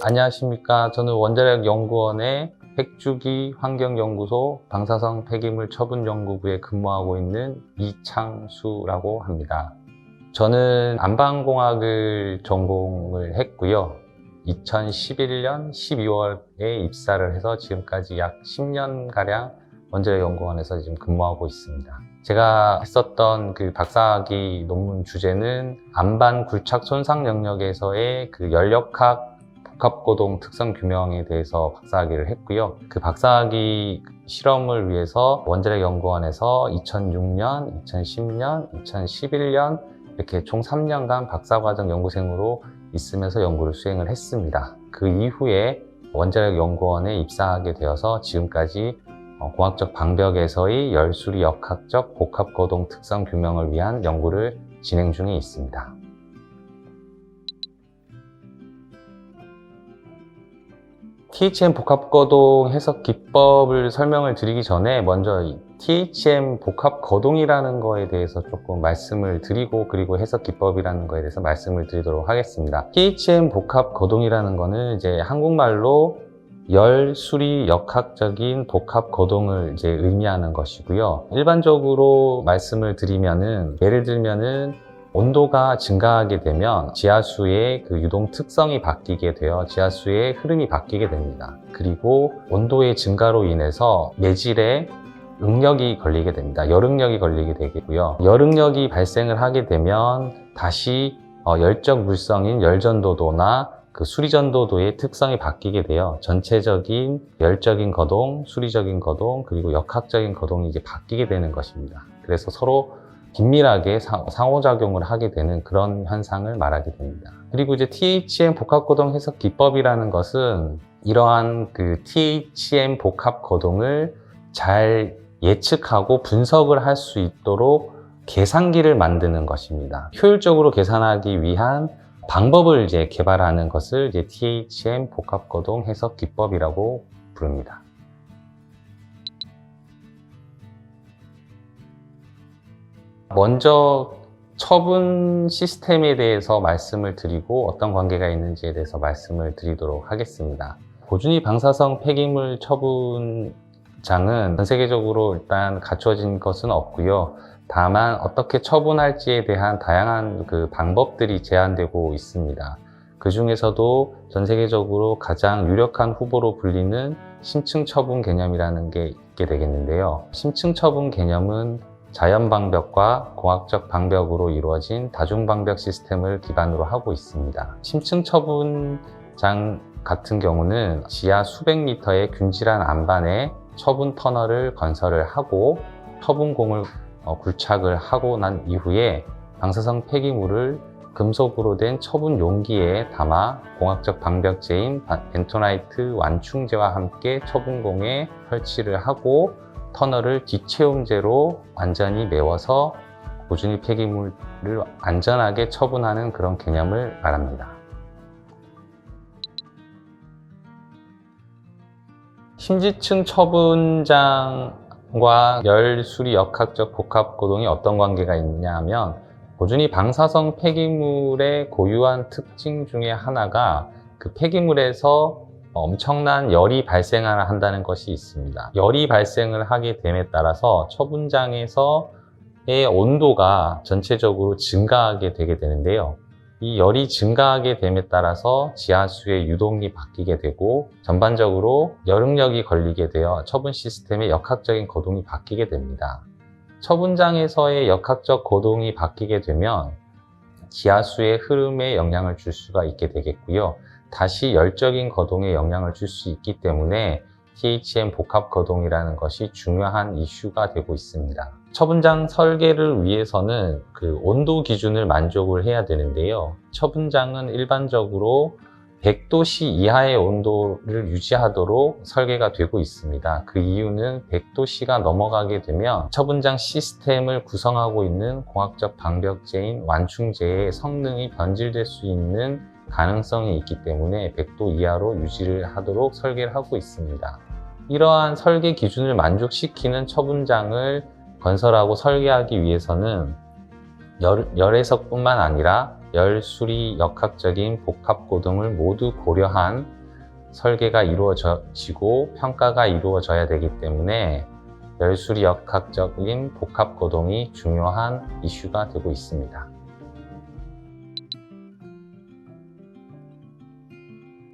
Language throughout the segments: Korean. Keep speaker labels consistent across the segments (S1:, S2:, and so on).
S1: 안녕하십니까. 저는 원자력연구원의 핵주기 환경연구소 방사성 폐기물 처분연구부에 근무하고 있는 이창수라고 합니다. 저는 안방공학을 전공을 했고요. 2011년 12월에 입사를 해서 지금까지 약 10년가량 원자력연구원에서 지금 근무하고 있습니다. 제가 했었던 그 박사학위 논문 주제는 안반 굴착 손상 영역에서의 그 연력학 복합고동 특성 규명에 대해서 박사학위를 했고요. 그 박사학위 실험을 위해서 원자력연구원에서 2006년, 2010년, 2011년 이렇게 총 3년간 박사과정 연구생으로 있으면서 연구를 수행을 했습니다. 그 이후에 원자력연구원에 입사하게 되어서 지금까지 공학적 방벽에서의 열수리 역학적 복합거동 특성 규명을 위한 연구를 진행 중에 있습니다. THM 복합거동 해석 기법을 설명을 드리기 전에 먼저 THM 복합거동이라는 거에 대해서 조금 말씀을 드리고 그리고 해석 기법이라는 거에 대해서 말씀을 드리도록 하겠습니다. THM 복합거동이라는 거는 이제 한국말로 열, 수리, 역학적인 복합거동을 이제 의미하는 것이고요. 일반적으로 말씀을 드리면은 예를 들면은 온도가 증가하게 되면 지하수의 그 유동 특성이 바뀌게 되어 지하수의 흐름이 바뀌게 됩니다. 그리고 온도의 증가로 인해서 매질에 응력이 걸리게 됩니다. 열응력이 걸리게 되겠고요. 열응력이 발생을 하게 되면 다시 열적 물성인 열전도도나 그 수리전도도의 특성이 바뀌게 되어 전체적인 열적인 거동, 수리적인 거동, 그리고 역학적인 거동이 이제 바뀌게 되는 것입니다. 그래서 서로 긴밀하게 상호작용을 하게 되는 그런 현상을 말하게 됩니다. 그리고 이제 THM 복합거동 해석 기법이라는 것은 이러한 그 THM 복합거동을 잘 예측하고 분석을 할 수 있도록 계산기를 만드는 것입니다. 효율적으로 계산하기 위한 방법을 이제 개발하는 것을 이제 THM 복합거동 해석 기법이라고 부릅니다. 먼저 처분 시스템에 대해서 말씀을 드리고 어떤 관계가 있는지에 대해서 말씀을 드리도록 하겠습니다. 고준위 방사성 폐기물 처분장은 전 세계적으로 일단 갖춰진 것은 없고요. 다만 어떻게 처분할지에 대한 다양한 그 방법들이 제한되고 있습니다. 그 중에서도 전 세계적으로 가장 유력한 후보로 불리는 심층 처분 개념이라는 게 있게 되겠는데요. 심층 처분 개념은 자연 방벽과 공학적 방벽으로 이루어진 다중 방벽 시스템을 기반으로 하고 있습니다. 심층 처분장 같은 경우는 지하 수백 미터의 균질한 안반에 처분 터널을 건설을 하고 처분공을 굴착을 하고 난 이후에 방사성 폐기물을 금속으로 된 처분 용기에 담아 공학적 방벽재인 벤토나이트 완충제와 함께 처분공에 설치를 하고 터널을 뒷체움제로 완전히 메워서 고준위 폐기물을 안전하게 처분하는 그런 개념을 말합니다. 심지층 처분장과 열수리 역학적 복합거동이 어떤 관계가 있냐면 고준위 방사성 폐기물의 고유한 특징 중에 하나가 그 폐기물에서 엄청난 열이 발생을 한다는 것이 있습니다. 열이 발생을 하게 됨에 따라서 처분장에서의 온도가 전체적으로 증가하게 되게 되는데요. 이 열이 증가하게 됨에 따라서 지하수의 유동이 바뀌게 되고 전반적으로 열응력이 걸리게 되어 처분 시스템의 역학적인 거동이 바뀌게 됩니다. 처분장에서의 역학적 거동이 바뀌게 되면 지하수의 흐름에 영향을 줄 수가 있게 되겠고요. 다시 열적인 거동에 영향을 줄 수 있기 때문에 THM 복합거동이라는 것이 중요한 이슈가 되고 있습니다. 처분장 설계를 위해서는 그 온도 기준을 만족을 해야 되는데요. 처분장은 일반적으로 100도씨 이하의 온도를 유지하도록 설계가 되고 있습니다. 그 이유는 100도씨가 넘어가게 되면 처분장 시스템을 구성하고 있는 공학적 방벽재인 완충제의 성능이 변질될 수 있는 가능성이 있기 때문에 100도 이하로 유지를 하도록 설계를 하고 있습니다. 이러한 설계 기준을 만족시키는 처분장을 건설하고 설계하기 위해서는 열해석뿐만 아니라 열, 수리, 역학적인 복합고동을 모두 고려한 설계가 이루어지고 평가가 이루어져야 되기 때문에 열수리 역학적인 복합고동이 중요한 이슈가 되고 있습니다.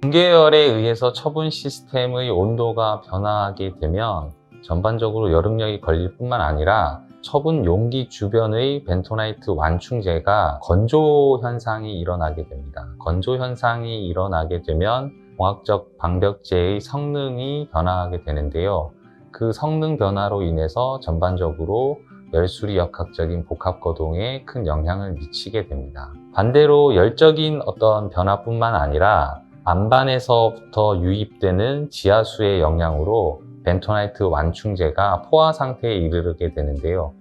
S1: 분계열에 의해서 처분 시스템의 온도가 변화하게 되면 전반적으로 여름력이 걸릴 뿐만 아니라 처분 용기 주변의 벤토나이트 완충제가 건조 현상이 일어나게 됩니다. 건조 현상이 일어나게 되면 공학적 방벽제의 성능이 변화하게 되는데요. 그 성능 변화로 인해서 전반적으로 열수리 역학적인 복합거동에 큰 영향을 미치게 됩니다. 반대로 열적인 어떤 변화뿐만 아니라 안반에서부터 유입되는 지하수의 영향으로 벤토나이트 완충제가 포화 상태에 이르게 되는데요.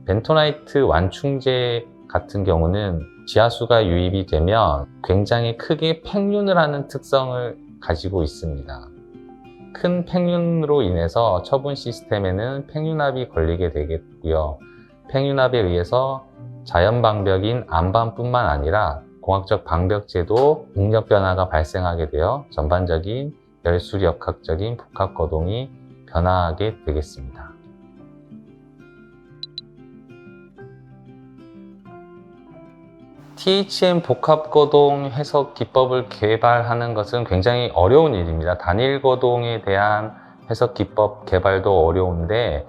S1: 벤토나이트 완충제 같은 경우는 지하수가 유입이 되면 굉장히 크게 팽윤을 하는 특성을 가지고 있습니다. 큰 팽윤으로 인해서 처분 시스템에는 팽윤압이 걸리게 되겠고요. 팽윤압에 의해서 자연 방벽인 안반뿐만 아니라 공학적 방벽제도 응력 변화가 발생하게 되어 전반적인 열수리 역학적인 복합거동이 변화하게 되겠습니다. THM 복합거동 해석 기법을 개발하는 것은 굉장히 어려운 일입니다. 단일 거동에 대한 해석 기법 개발도 어려운데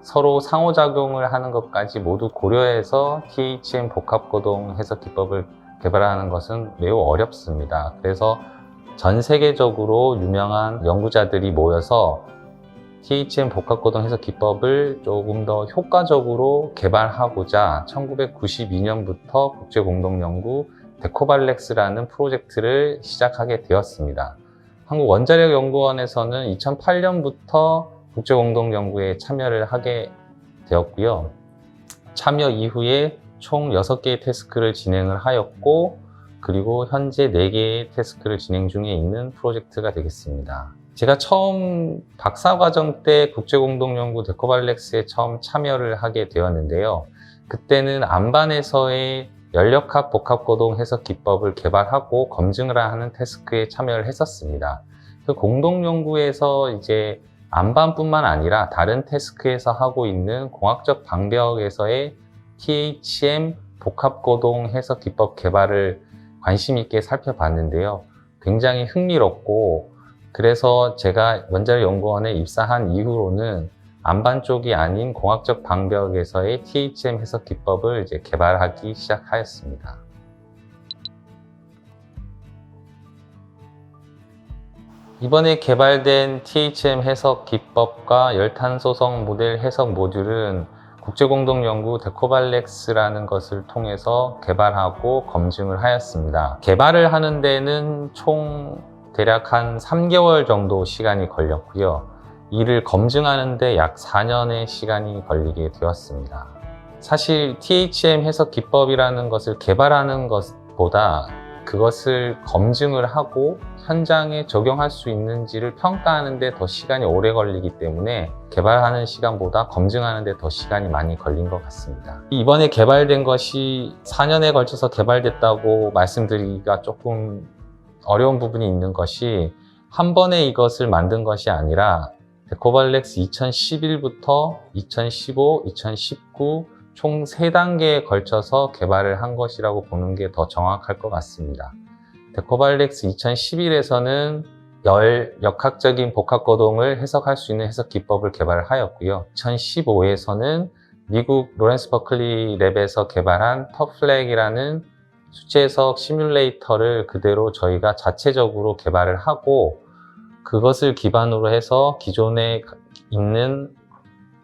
S1: 서로 상호작용을 하는 것까지 모두 고려해서 THM 복합거동 해석 기법을 개발하는 것은 매우 어렵습니다. 그래서 전 세계적으로 유명한 연구자들이 모여서 THM 복합거동 해석 기법을 조금 더 효과적으로 개발하고자 1992년부터 국제공동연구 데코발렉스라는 프로젝트를 시작하게 되었습니다. 한국원자력연구원에서는 2008년부터 국제공동연구에 참여를 하게 되었고요. 참여 이후에 총 6개의 태스크를 진행을 하였고, 그리고 현재 4개의 태스크를 진행 중에 있는 프로젝트가 되겠습니다. 제가 처음 박사과정 때 국제공동연구 데코발렉스에 처음 참여를 하게 되었는데요. 그때는 안반에서의 열역학 복합거동 해석 기법을 개발하고 검증을 하는 태스크에 참여를 했었습니다. 그 공동연구에서 이제 안반뿐만 아니라 다른 태스크에서 하고 있는 공학적 방벽에서의 THM 복합거동 해석 기법 개발을 관심 있게 살펴봤는데요. 굉장히 흥미롭고, 그래서 제가 원자력연구원에 입사한 이후로는 안반 쪽이 아닌 공학적 방벽에서의 THM 해석 기법을 이제 개발하기 시작하였습니다. 이번에 개발된 THM 해석 기법과 열탄소성 모델 해석 모듈은 국제공동연구 데코발렉스라는 것을 통해서 개발하고 검증을 하였습니다. 개발을 하는 데는 총 대략 한 3개월 정도 시간이 걸렸고요. 이를 검증하는 데 약 4년의 시간이 걸리게 되었습니다. 사실 THM 해석 기법이라는 것을 개발하는 것보다 그것을 검증을 하고 현장에 적용할 수 있는지를 평가하는 데 더 시간이 오래 걸리기 때문에 개발하는 시간보다 검증하는 데 더 시간이 많이 걸린 것 같습니다. 이번에 개발된 것이 4년에 걸쳐서 개발됐다고 말씀드리기가 조금 어려운 부분이 있는 것이, 한 번에 이것을 만든 것이 아니라 데코발렉스 2011부터 2015, 2019 총 3단계에 걸쳐서 개발을 한 것이라고 보는 게 더 정확할 것 같습니다. 데코발렉스 2011에서는 열 역학적인 복합거동을 해석할 수 있는 해석 기법을 개발하였고요. 2015에서는 미국 로렌스 버클리 랩에서 개발한 터플렉이라는 수체 해석 시뮬레이터를 그대로 저희가 자체적으로 개발을 하고, 그것을 기반으로 해서 기존에 있는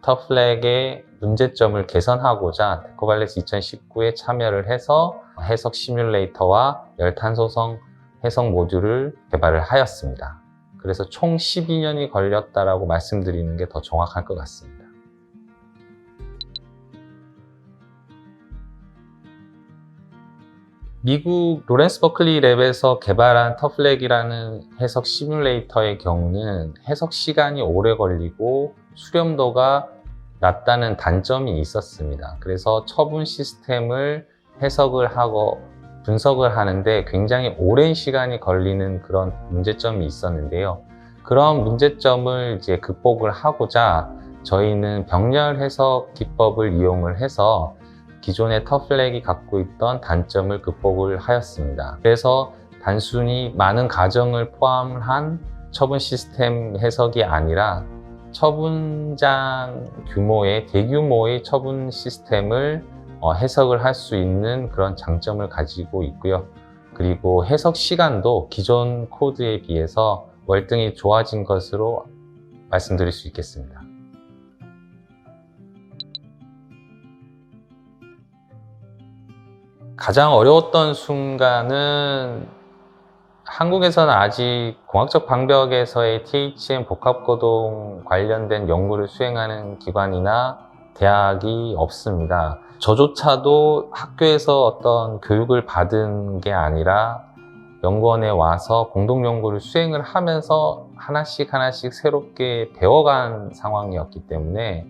S1: 터플렉의 문제점을 개선하고자 데코발렉스 2019에 참여를 해서 해석 시뮬레이터와 열탄소성 해석 모듈을 개발을 하였습니다. 그래서 총 12년이 걸렸다라고 말씀드리는 게 더 정확할 것 같습니다. 미국 로렌스 버클리 랩에서 개발한 터플렉이라는 해석 시뮬레이터의 경우는 해석 시간이 오래 걸리고 수렴도가 낮다는 단점이 있었습니다. 그래서 처분 시스템을 해석을 하고 분석을 하는데 굉장히 오랜 시간이 걸리는 그런 문제점이 있었는데요. 그런 문제점을 이제 극복을 하고자 저희는 병렬 해석 기법을 이용을 해서 기존의 터플렉이 갖고 있던 단점을 극복을 하였습니다. 그래서 단순히 많은 가정을 포함한 처분 시스템 해석이 아니라 처분장 규모의 대규모의 처분 시스템을 해석을 할 수 있는 그런 장점을 가지고 있고요. 그리고 해석 시간도 기존 코드에 비해서 월등히 좋아진 것으로 말씀드릴 수 있겠습니다. 가장 어려웠던 순간은 한국에서는 아직 공학적 방벽에서의 THM 복합거동 관련된 연구를 수행하는 기관이나 대학이 없습니다. 저조차도 학교에서 어떤 교육을 받은 게 아니라 연구원에 와서 공동연구를 수행을 하면서 하나씩 새롭게 배워간 상황이었기 때문에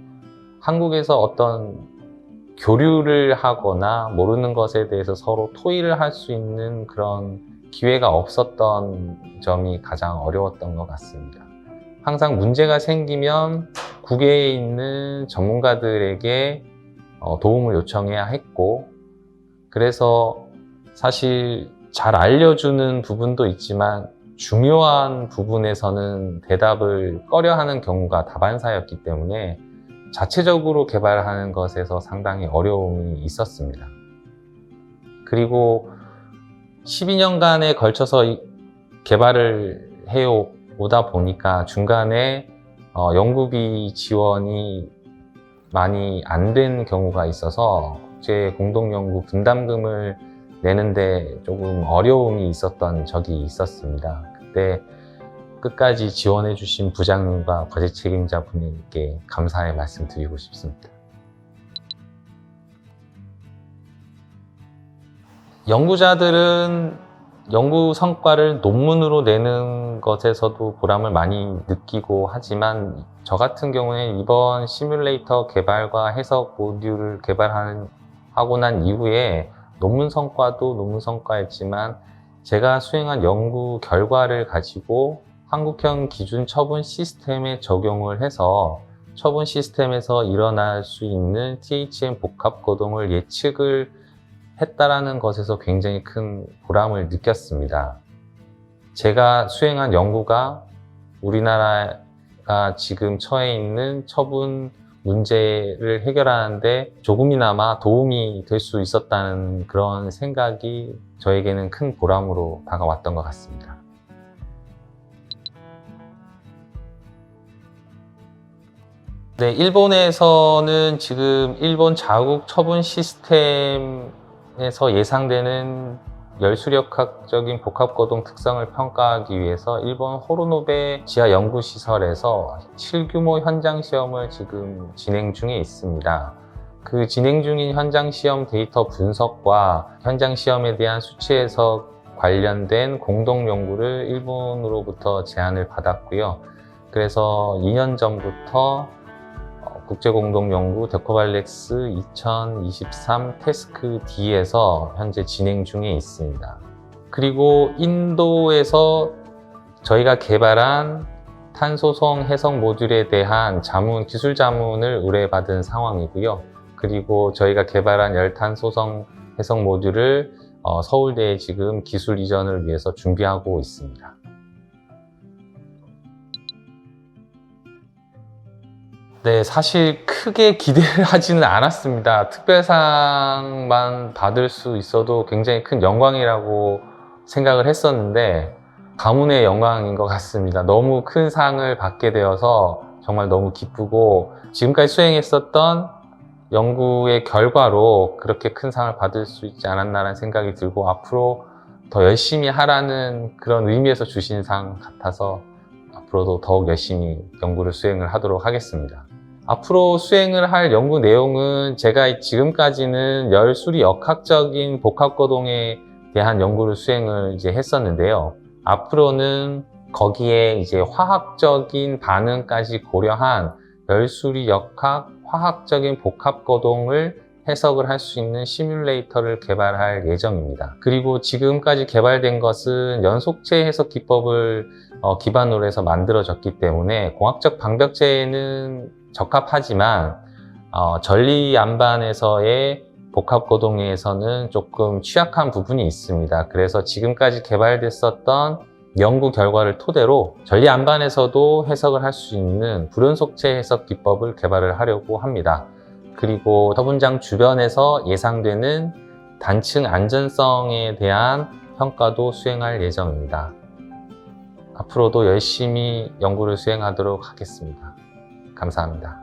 S1: 한국에서 어떤 교류를 하거나 모르는 것에 대해서 서로 토의를 할 수 있는 그런 기회가 없었던 점이 가장 어려웠던 것 같습니다. 항상 문제가 생기면 국외에 있는 전문가들에게 도움을 요청해야 했고, 그래서 사실 잘 알려주는 부분도 있지만 중요한 부분에서는 대답을 꺼려하는 경우가 다반사였기 때문에 자체적으로 개발하는 것에서 상당히 어려움이 있었습니다. 그리고 12년간에 걸쳐서 개발을 해오다 보니까 중간에 연구비 지원이 많이 안 된 경우가 있어서 제 공동연구 분담금을 내는데 조금 어려움이 있었던 적이 있었습니다. 그때 끝까지 지원해 주신 부장님과 과제 책임자 분에게 감사의 말씀 드리고 싶습니다. 연구자들은 연구 성과를 논문으로 내는 것에서도 보람을 많이 느끼고 하지만 저 같은 경우에 이번 시뮬레이터 개발과 해석 모듈을 개발하고 난 이후에 논문 성과도 논문 성과였지만 제가 수행한 연구 결과를 가지고 한국형 기준 처분 시스템에 적용을 해서 처분 시스템에서 일어날 수 있는 THM 복합 거동을 예측을 했다라는 것에서 굉장히 큰 보람을 느꼈습니다. 제가 수행한 연구가 우리나라가 지금 처해 있는 처분 문제를 해결하는데 조금이나마 도움이 될 수 있었다는 그런 생각이 저에게는 큰 보람으로 다가왔던 것 같습니다. 네, 일본에서는 지금 일본 자국 처분 시스템에서 예상되는 열수력학적인 복합거동 특성을 평가하기 위해서 일본 호로노베 지하 연구시설에서 실규모 현장 시험을 지금 진행 중에 있습니다. 그 진행 중인 현장 시험 데이터 분석과 현장 시험에 대한 수치 해석 관련된 공동 연구를 일본으로부터 제안을 받았고요. 그래서 2년 전부터 국제공동연구 데코발렉스 2023 태스크 D에서 현재 진행 중에 있습니다. 그리고 인도에서 저희가 개발한 탄소성 해석 모듈에 대한 기술 자문을 의뢰받은 상황이고요. 그리고 저희가 개발한 열탄소성 해석 모듈을 서울대에 지금 기술 이전을 위해서 준비하고 있습니다. 네, 사실 크게 기대를 하지는 않았습니다. 특별상만 받을 수 있어도 굉장히 큰 영광이라고 생각을 했었는데 가문의 영광인 것 같습니다. 너무 큰 상을 받게 되어서 정말 너무 기쁘고 지금까지 수행했었던 연구의 결과로 그렇게 큰 상을 받을 수 있지 않았나라는 생각이 들고 앞으로 더 열심히 하라는 그런 의미에서 주신 상 같아서 앞으로도 더욱 열심히 연구를 수행을 하도록 하겠습니다. 앞으로 수행을 할 연구 내용은 제가 지금까지는 열수리 역학적인 복합거동에 대한 연구를 수행을 했었는데요. 앞으로는 거기에 화학적인 반응까지 고려한 열수리 역학 화학적인 복합거동을 해석을 할 수 있는 시뮬레이터를 개발할 예정입니다. 그리고 지금까지 개발된 것은 연속체 해석 기법을 기반으로 해서 만들어졌기 때문에 공학적 방벽체에는 적합하지만 전리 안반에서의 복합거동에서는 조금 취약한 부분이 있습니다. 그래서 지금까지 개발됐었던 연구 결과를 토대로 전리 안반에서도 해석을 할 수 있는 불연속체 해석 기법을 개발을 하려고 합니다. 그리고 서분장 주변에서 예상되는 단층 안전성에 대한 평가도 수행할 예정입니다. 앞으로도 열심히 연구를 수행하도록 하겠습니다. 감사합니다.